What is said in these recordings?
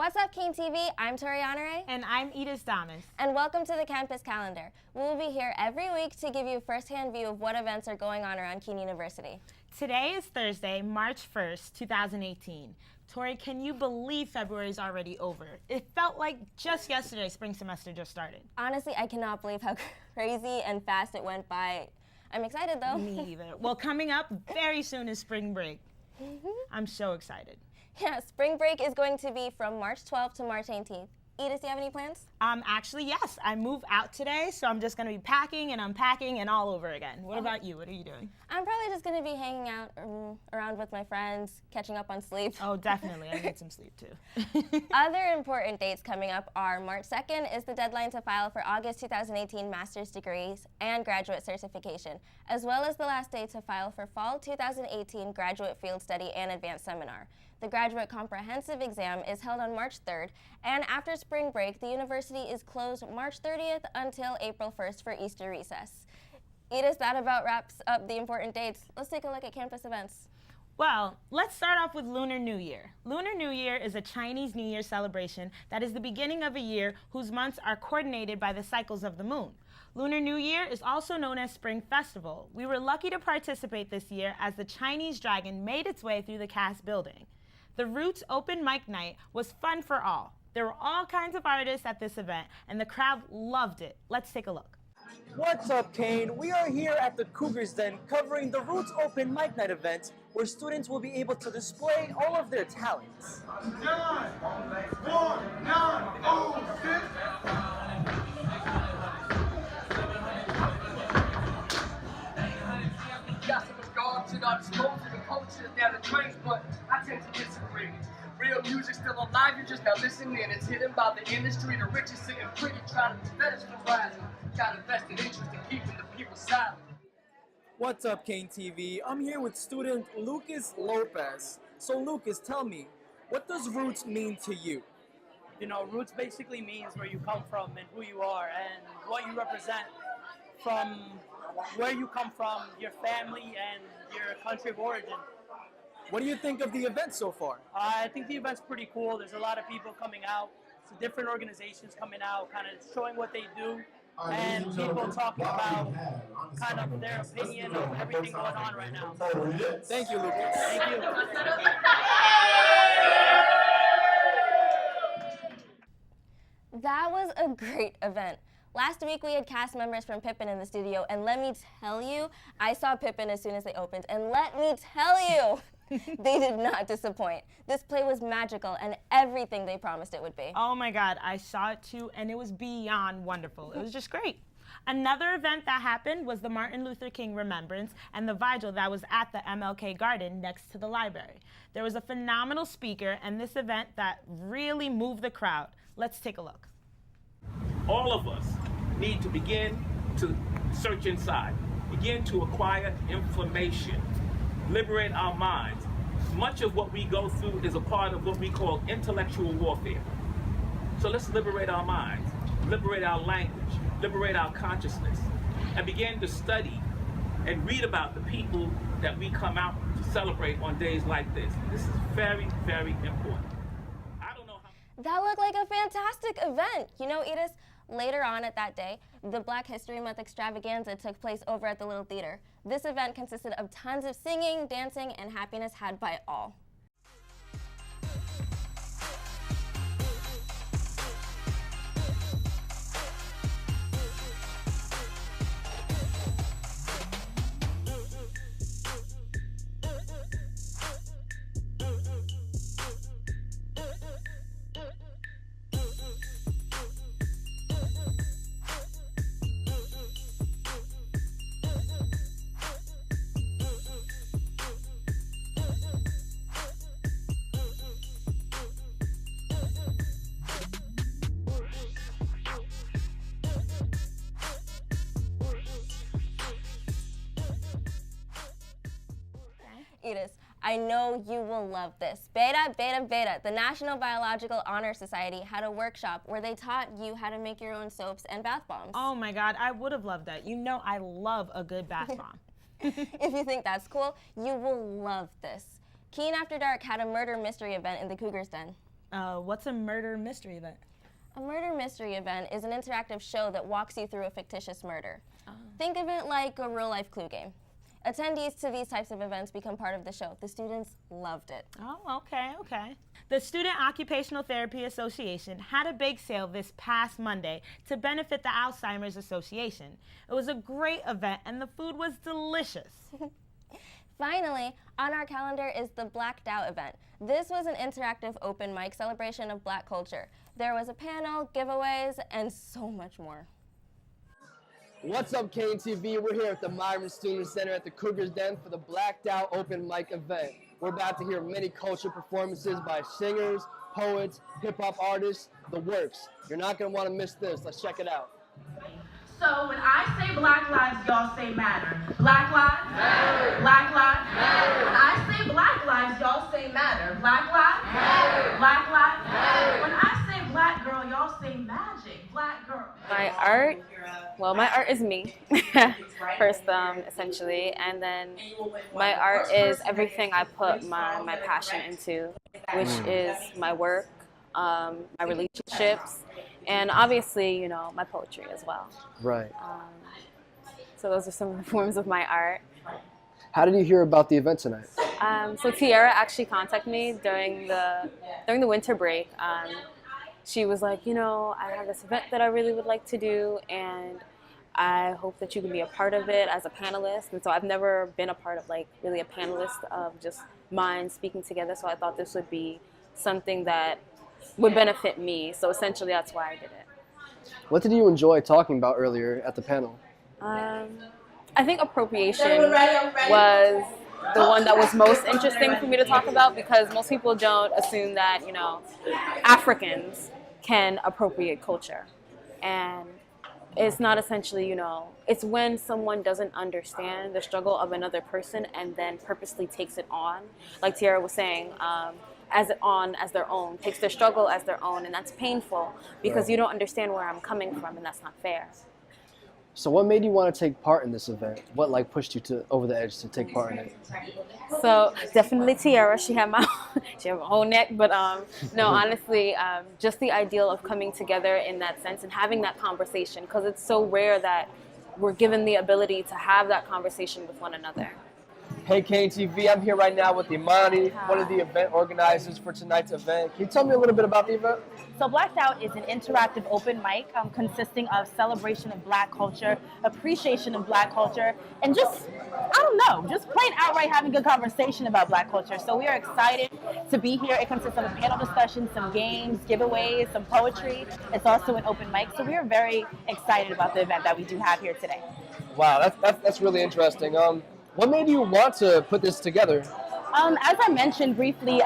What's up, KeanTv? I'm Toriana Ray. And I'm Edith Thomas. And welcome to the campus calendar. We will be here every week to give you a first-hand view of what events are going on around Kean University. Today is Thursday, March 1st, 2018. Tori, can you believe February is already over? It felt like just yesterday spring semester just started. Honestly, I cannot believe how crazy and fast it went by. I'm excited, though. Me either. Well, coming up very soon is spring break. I'm so excited. Yeah, spring break is going to be from March 12th to March 18th. Edith, do you have any plans? Actually, yes. I moved out today, so I'm just going to be packing and unpacking and all over again. What about you? What are you doing? I'm probably just going to be hanging out around with my friends, catching up on sleep. Oh, definitely. I need some sleep, too. Other important dates coming up are March 2nd is the deadline to file for August 2018 master's degrees and graduate certification, as well as the last day to file for fall 2018 graduate field study and advanced seminar. The graduate comprehensive exam is held on March 3rd, and after spring break, the university is closed March 30th until April 1st for Easter recess. Edith, that about wraps up the important dates. Let's take a look at campus events. Well, let's start off with Lunar New Year. Lunar New Year is a Chinese New Year celebration that is the beginning of a year whose months are coordinated by the cycles of the moon. Lunar New Year is also known as Spring Festival. We were lucky to participate this year as the Chinese dragon made its way through the cast building. The Roots Open Mic Night was fun for all. There were all kinds of artists at this event, and the crowd loved it. Let's take a look. What's up, Kane? We are here at the Cougars Den covering the Roots Open Mic Night event where students will be able to display all of their talents. 9, 1, 9, 0, 6. Got so much garbage at our disposal and culture down the drains, but I tend to disagree. Real music's still alive, you're just not listening. It's hidden by the industry, the rich is sitting pretty, trying to prevent us from rising. Got a vested interest in keeping the people silent. What's up, Kane TV? I'm here with student Lucas Lopez. So Lucas, tell me, what does Roots mean to you? You know, roots basically means where you come from and who you are and what you represent from where you come from, your family, and your country of origin. What do you think of the event so far? I think the event's pretty cool. There's a lot of people coming out, so different organizations coming out, kind of showing what they do, and people talking about kind of their opinion of everything going on right now. Thank you, Lucas. Thank you. That was a great event. Last week we had cast members from Pippin in the studio, and let me tell you, I saw Pippin as soon as they opened, and let me tell you, they did not disappoint. This play was magical and everything they promised it would be. Oh my God, I saw it too, and it was beyond wonderful. It was just great. Another event that happened was the Martin Luther King Remembrance and the vigil that was at the MLK Garden next to the library. There was a phenomenal speaker and this event that really moved the crowd. Let's take a look. All of us need to begin to search inside, begin to acquire information, liberate our minds. Much of what we go through is a part of what we call intellectual warfare. So let's liberate our minds, liberate our language, liberate our consciousness, and begin to study and read about the people that we come out to celebrate on days like this. This is very, very important. I don't know how... That looked like a fantastic event. You know, Edith, later on at that day, the Black History Month extravaganza took place over at the Little Theater. This event consisted of tons of singing, dancing, and happiness had by all. Edith, I know you will love this. Beta, Beta, Beta, the National Biological Honor Society had a workshop where they taught you how to make your own soaps and bath bombs. Oh my God, I would have loved that. You know I love a good bath bomb. If you think that's cool, you will love this. Kean After Dark had a murder mystery event in the Cougars Den. What's a murder mystery event? A murder mystery event is an interactive show that walks you through a fictitious murder. Think of it like a real-life clue game. Attendees to these types of events become part of the show. The students loved it. Oh, okay. The Student Occupational Therapy Association had a bake sale this past Monday to benefit the Alzheimer's Association. It was a great event and the food was delicious. Finally, on our calendar is the Blacked Out event. This was an interactive open mic celebration of Black culture. There was a panel, giveaways, and so much more. What's up, KeanTv? We're here at the Myron Student Center at the Cougars Den for the Blacked Out Open Mic event. We're about to hear many culture performances by singers, poets, hip-hop artists, the works. You're not going to want to miss this. Let's check it out. So when I say Black lives, y'all say matter. Black lives? Matter. Black lives? Matter. When I say Black lives, y'all say matter. Black lives? Matter. Black lives? Matter. When I say Black girl, y'all say magic. Black girl. My art, well, my art is me, first, essentially, and then my art is everything I put my passion into, which is my work, my relationships, and obviously, you know, my poetry as well. Right. So those are some of the forms of my art. How did you hear about the event tonight? So Tiara actually contacted me during the winter break. She was like, you know, I have this event that I really would like to do, and I hope that you can be a part of it as a panelist. And so I've never been a part of, like, really a panelist of just minds speaking together. So I thought this would be something that would benefit me. So essentially, that's why I did it. What did you enjoy talking about earlier at the panel? I think appropriation was the one that was most interesting for me to talk about, because most people don't assume that, you know, Africans can appropriate culture. And it's not essentially, you know, it's when someone doesn't understand the struggle of another person and then purposely takes it on, like Tiara was saying, as their own, takes their struggle as their own, and that's painful because you don't understand where I'm coming from, and that's not fair. So what made you want to take part in this event? What, like, pushed you over the edge to take part in it? So definitely Tiara, she had my whole neck, but no, honestly, just the ideal of coming together in that sense and having that conversation, because it's so rare that we're given the ability to have that conversation with one another. Hey, KeanTv, I'm here right now with Imani, one of the event organizers for tonight's event. Can you tell me a little bit about the event? So Blacked Out is an interactive open mic consisting of celebration of Black culture, appreciation of Black culture, and just, I don't know, just plain outright having a conversation about Black culture. So we are excited to be here. It consists of a panel discussion, some games, giveaways, some poetry. It's also an open mic. So we are very excited about the event that we do have here today. Wow, that's really interesting. What made you want to put this together? As I mentioned briefly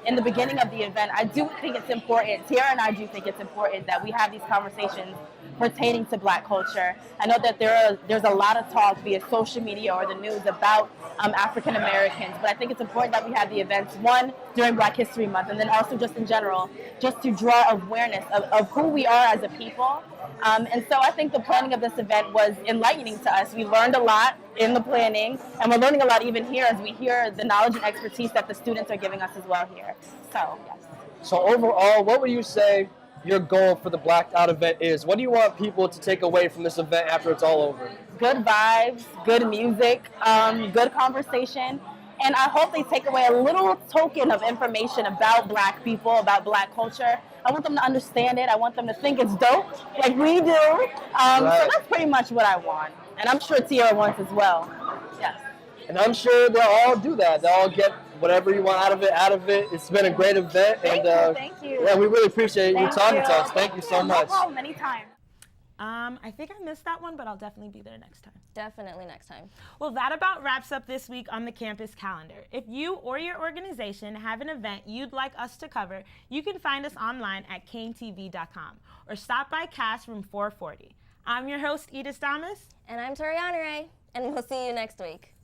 in the beginning of the event, I do think it's important, Tiara and I do think it's important that we have these conversations pertaining to Black culture. I know that there's a lot of talk via social media or the news about African Americans, but I think it's important that we have the events, one, during Black History Month, and then also just in general, just to draw awareness of who we are as a people. And so I think the planning of this event was enlightening to us. We learned a lot in the planning, and we're learning a lot even here as we hear the knowledge and expertise that the students are giving us as well here. So, yes. So overall, what would you say your goal for the Blacked Out event is? What do you want people to take away from this event after it's all over? Good vibes, good music, good conversation. And I hope they take away a little token of information about Black people, about Black culture. I want them to understand it. I want them to think it's dope, like we do. So that's pretty much what I want. And I'm sure Tiara wants as well. Yes. And I'm sure they'll all do that. They'll all get whatever you want out of it. It's been a great event. Thank you. Yeah, we really appreciate you talking to us. Thank you so much. No problem, anytime. I think I missed that one, but I'll definitely be there next time. Definitely next time. Well, that about wraps up this week on the campus calendar. If you or your organization have an event you'd like us to cover, you can find us online at KeanTv.com or stop by Cast Room 440. I'm your host, Edith Thomas. And I'm Toriana Ray, and we'll see you next week.